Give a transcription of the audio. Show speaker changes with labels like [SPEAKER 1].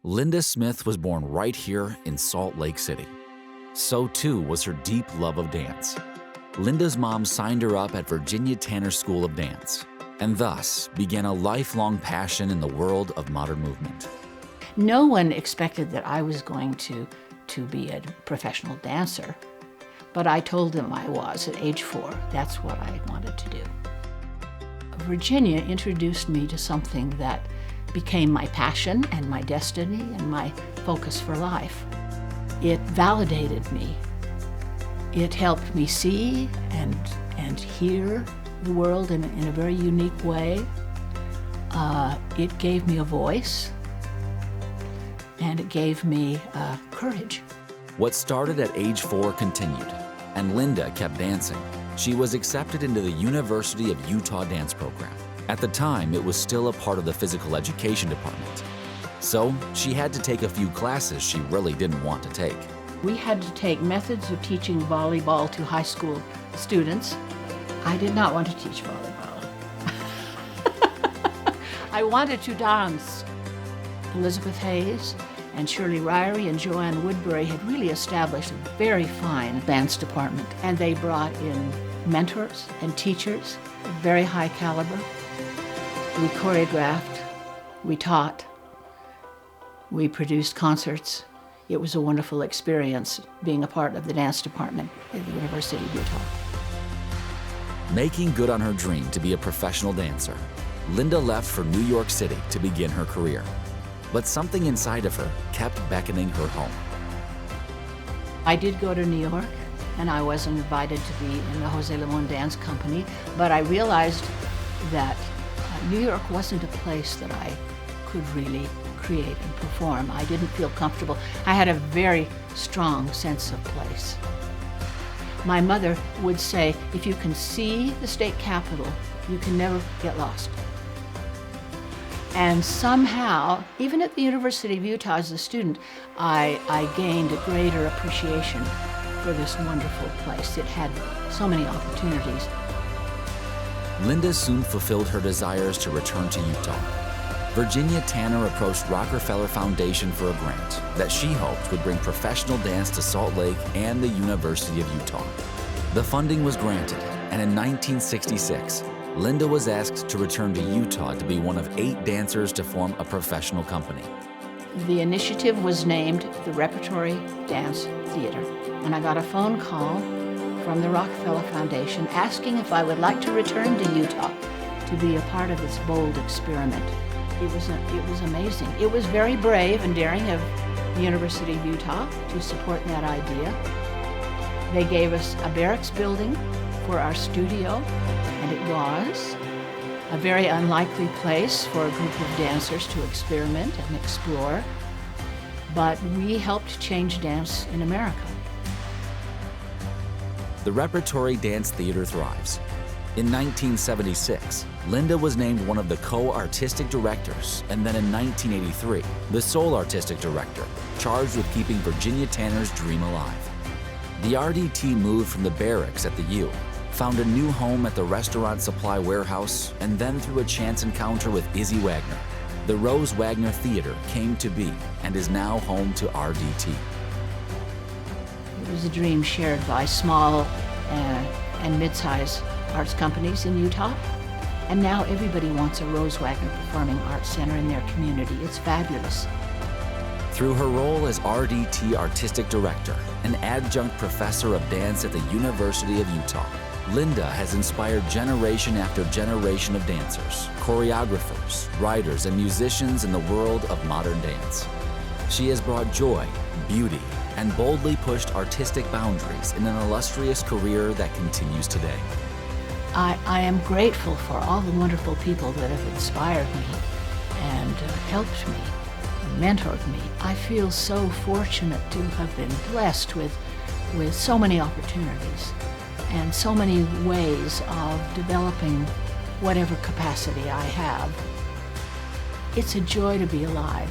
[SPEAKER 1] Linda Smith was born right here in Salt Lake City. So too was her deep love of dance. Linda's mom signed her up at Virginia Tanner School of Dance, and thus began a lifelong passion in the world of modern movement.
[SPEAKER 2] No one expected that I was going to be a professional dancer, but I told them I was at age 4. That's what I wanted to do. Virginia introduced me to something that became my passion and my destiny and my focus for life. It validated me. It helped me see and hear the world in a very unique way. It gave me a voice, and it gave me courage.
[SPEAKER 1] What started at age 4 continued, and Linda kept dancing. She was accepted into the University of Utah dance program. At the time, it was still a part of the physical education department. So she had to take a few classes she really didn't want to take.
[SPEAKER 2] We had to take methods of teaching volleyball to high school students. I did not want to teach volleyball. I wanted to dance. Elizabeth Hayes and Shirley Ryrie and Joanne Woodbury had really established a very fine dance department, and they brought in mentors and teachers of very high caliber. We choreographed, we taught, we produced concerts. It was a wonderful experience being a part of the dance department at the University of Utah.
[SPEAKER 1] Making good on her dream to be a professional dancer, Linda left for New York City to begin her career. But something inside of her kept beckoning her home.
[SPEAKER 2] I did go to New York, and I wasn't invited to be in the Jose Limon Dance Company, but I realized that New York wasn't a place that I could really create and perform. I didn't feel comfortable. I had a very strong sense of place. My mother would say, if you can see the state capitol, you can never get lost. And somehow, even at the University of Utah as a student, I gained a greater appreciation for this wonderful place. It had so many opportunities.
[SPEAKER 1] Linda soon fulfilled her desires to return to Utah. Virginia Tanner approached Rockefeller Foundation for a grant that she hoped would bring professional dance to Salt Lake and the University of Utah. The funding was granted, and in 1966, Linda was asked to return to Utah to be one of 8 dancers to form a professional company.
[SPEAKER 2] The initiative was named the Repertory Dance Theater, and I got a phone call from the Rockefeller Foundation asking if I would like to return to Utah to be a part of this bold experiment. It was amazing. It was very brave and daring of the University of Utah to support that idea. They gave us a barracks building for our studio, and it was a very unlikely place for a group of dancers to experiment and explore, but we helped change dance in America.
[SPEAKER 1] The Repertory Dance Theater thrives. In 1976, Linda was named one of the co-artistic directors, and then in 1983, the sole artistic director, charged with keeping Virginia Tanner's dream alive. The RDT moved from the barracks at the U, found a new home at the Restaurant Supply Warehouse, and then through a chance encounter with Izzy Wagner, the Rose Wagner Theater came to be and is now home to RDT.
[SPEAKER 2] It was a dream shared by small and mid-sized arts companies in Utah. And now everybody wants a Rose Wagner Performing Arts Center in their community. It's fabulous.
[SPEAKER 1] Through her role as RDT Artistic Director and Adjunct Professor of Dance at the University of Utah, Linda has inspired generation after generation of dancers, choreographers, writers, and musicians in the world of modern dance. She has brought joy, beauty, and boldly pushed artistic boundaries in an illustrious career that continues today.
[SPEAKER 2] I am grateful for all the wonderful people that have inspired me and helped me, mentored me. I feel so fortunate to have been blessed with so many opportunities and so many ways of developing whatever capacity I have. It's a joy to be alive.